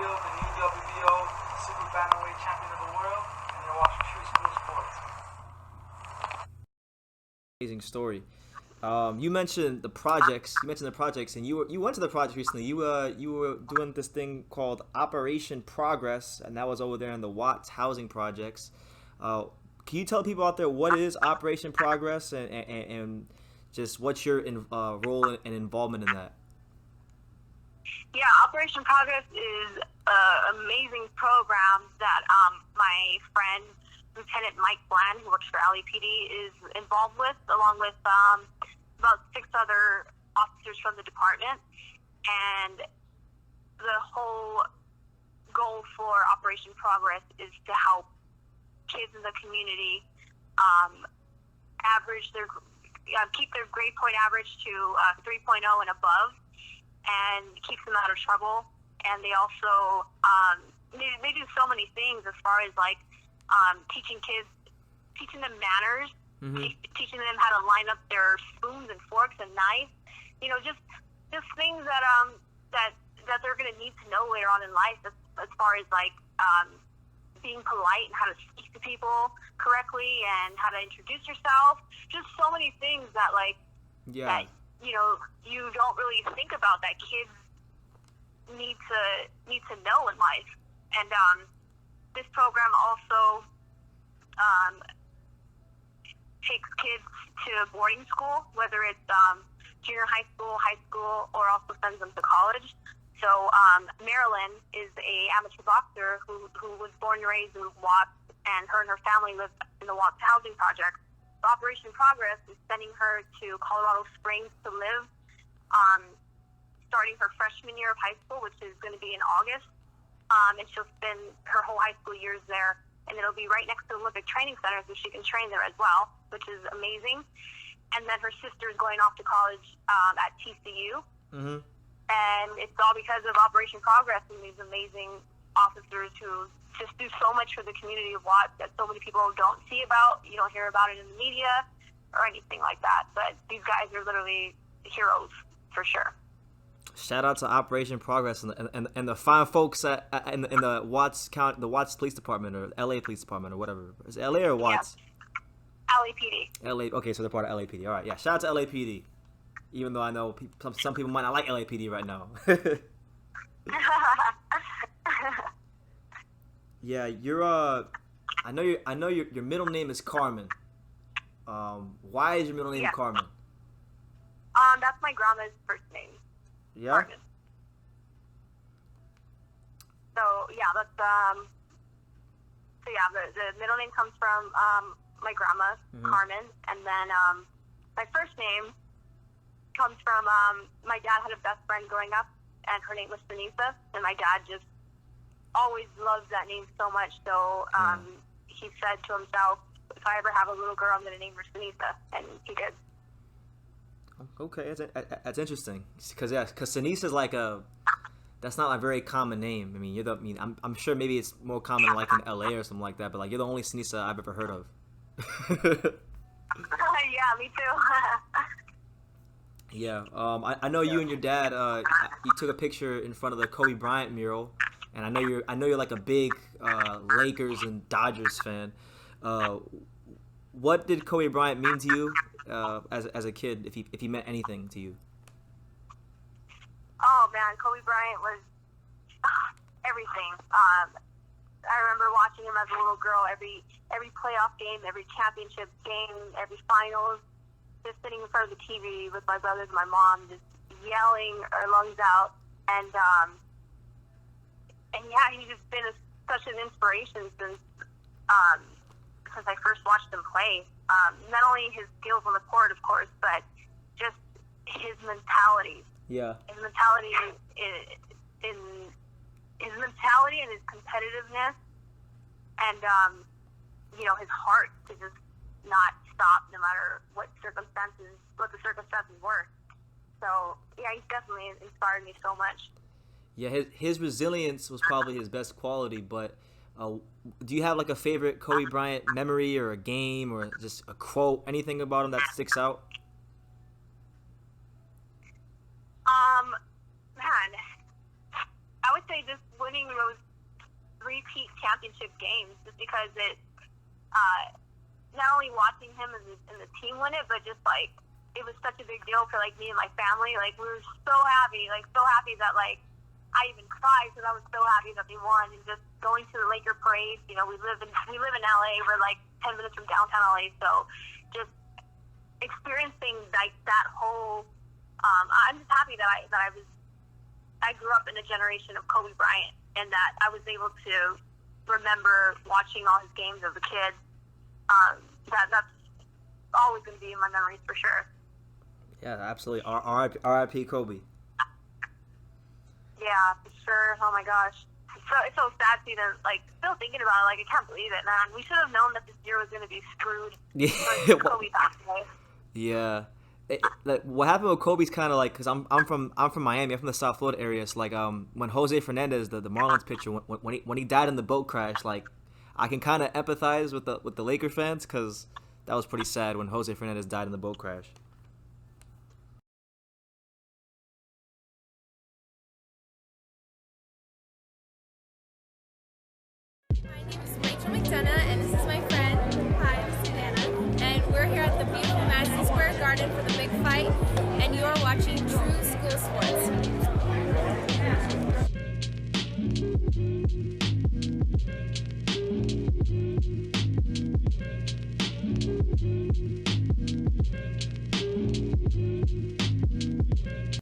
Shield, the new WBO Super Bantamweight Champion of the World, and you're watching True School Sports. Amazing story. You mentioned the projects. And you went to the project recently. You were doing this thing called Operation Progress, and that was over there in the Watts housing projects. Can you tell people out there what is Operation Progress and just what's your role and involvement in that? Yeah, Operation Progress is an amazing program that my friend, Lieutenant Mike Bland, who works for LAPD, is involved with, along with about 6 other officers from the department. And the whole goal for Operation Progress is to help kids in the community keep their grade point average to 3.0 and above, and keeps them out of trouble. And they also they do so many things as far as like teaching them manners, teaching them how to line up their spoons and forks and knives. You know, just things that they're going to need to know later on in life, as far as like being polite and how to speak to people correctly and how to introduce yourself. Just so many things that that you don't really think about that kids need to know in life. And this program also takes kids to boarding school, whether it's junior high school, or also sends them to college. So Marilyn is a amateur boxer who was born and raised in Watts, and her family live in the Watts housing project. So Operation Progress is sending her to Colorado Springs to live, starting her freshman year of high school, which is going to be in August. And she'll spend her whole high school years there, and it'll be right next to the Olympic Training Center, so she can train there as well, which is amazing. And then her sister is going off to college at TCU. Mm-hmm. And it's all because of Operation Progress and these amazing officers who just do so much for the community of Watts that so many people don't see about. You don't hear about it in the media or anything like that. But these guys are literally heroes for sure. Shout out to Operation Progress and the fine folks in the Watts the Watts Police Department, or LA Police Department, or whatever. Is it LA or Watts? Yeah. LAPD. LA. Okay, so they're part of LAPD. All right, yeah. Shout out to LAPD. Even though I know some people might not like LAPD right now. Yeah, you're I know your middle name is Carmen. Why is your middle name Carmen? That's my grandma's first name. Yeah. Carmen. So yeah, that's the middle name comes from my grandma, Carmen, and then my first name comes from my dad had a best friend growing up, and her name was Seniesa, and my dad just always loved that name so much. So he said to himself, if I ever have a little girl, I'm going to name her Seniesa, and he did. Okay, that's interesting, because Seniesa is that's not a very common name. I mean, I'm sure maybe it's more common like in LA or something like that, but like you're the only Seniesa I've ever heard of. Yeah, me too. Yeah, I know you and your dad. You took a picture in front of the Kobe Bryant mural, and I know you're like a big Lakers and Dodgers fan. What did Kobe Bryant mean to you as a kid, if he meant anything to you? Oh man, Kobe Bryant was everything. I remember watching him as a little girl every playoff game, every championship game, every finals. Just sitting in front of the TV with my brothers and my mom, just yelling our lungs out, and yeah, he's just been such an inspiration since I first watched him play. Not only his skills on the court, of course, but just his mentality. Yeah. His mentality and his competitiveness, and his heart to just not stop no matter what the circumstances were. So yeah, he's definitely inspired me so much. Yeah, his resilience was probably his best quality. But do you have like a favorite Kobe Bryant memory, or a game, or just a quote, anything about him that sticks out? Man, I would say just when winning those repeat championship games, just because not only watching him and the team win it, but just like it was such a big deal for like me and my family. Like we were so happy that like I even cried because I was so happy that they won. And just going to the Laker parade, you know, we live in LA. We're like 10 minutes from downtown LA, so just experiencing like that whole. I'm just happy that I grew up in a generation of Kobe Bryant, and that I was able to remember watching all his games as a kid. That's always going to be in my memories for sure. Yeah, absolutely. R.I.P. Kobe. Yeah, for sure. Oh my gosh, it's so sad to even like still thinking about it. Like I can't believe it, man. We should have known that this year was going to be screwed. Yeah. Kobe passed away. Yeah. Like what happened with Kobe's kind of like, because I'm from Miami, I'm from the South Florida area. So like when Jose Fernandez, the Marlins pitcher, when he died in the boat crash, like I can kind of empathize with the Laker fans, because that was pretty sad when Jose Fernandez died in the boat crash. My name is Rachel McDonough, and this is my friend. Hi, I'm Savannah, and we're here at the beautiful Madison Square Garden for the big fight, and you are watching True School Sports.